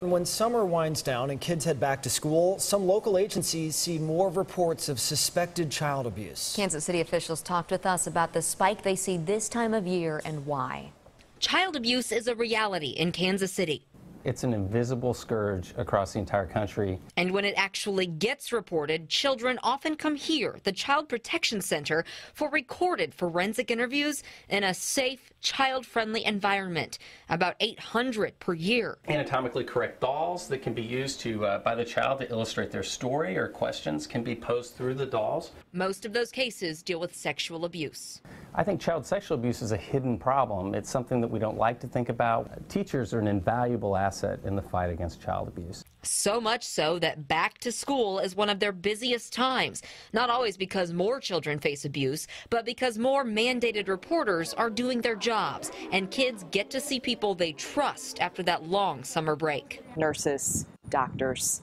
When summer winds down and kids head back to school, some local agencies see more reports of suspected child abuse. Kansas City officials talked with us about the spike they see this time of year and why. Child abuse is a reality in Kansas City. It's an invisible scourge across the entire country. And when it actually gets reported, children often come here, the Child Protection Center, for recorded forensic interviews in a safe, child-friendly environment, about 800 per year. Anatomically correct dolls that can be used by the child to illustrate their story or questions can be posed through the dolls. Most of those cases deal with sexual abuse. I think child sexual abuse is a hidden problem. It's something that we don't like to think about. Teachers are an invaluable asset in the fight against child abuse. So much so that back to school is one of their busiest times. Not always because more children face abuse, but because more mandated reporters are doing their jobs and kids get to see people they trust after that long summer break. Nurses, doctors,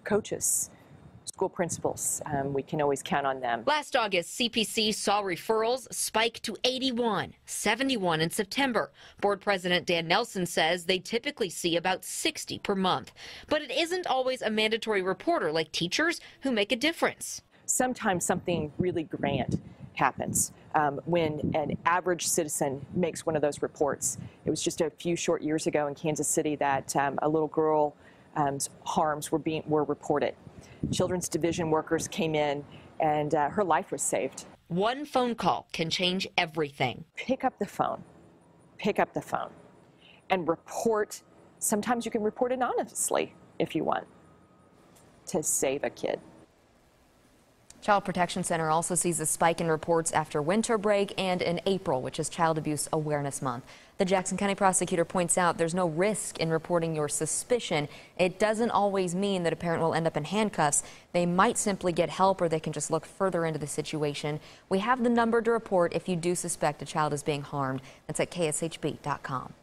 coaches, school principals, we can always count on them. Last August, CPC saw referrals spike to 81, 71 in September. Board President Dan Nelson says they typically see about 60 per month. But it isn't always a mandatory reporter like teachers who make a difference. Sometimes something really grand happens when an average citizen makes one of those reports. It was just a few short years ago in Kansas City that a little girl's harms were reported. Children's division workers came in and her life was saved. One phone call can change everything. Pick up the phone and report. Sometimes you can report anonymously if you want to save a kid. Child Protection Center also sees a spike in reports after winter break and in April, which is Child Abuse Awareness Month. The Jackson County prosecutor points out there's no risk in reporting your suspicion. It doesn't always mean that a parent will end up in handcuffs. They might simply get help, or they can just look further into the situation. We have the number to report if you do suspect a child is being harmed. That's at kshb.com.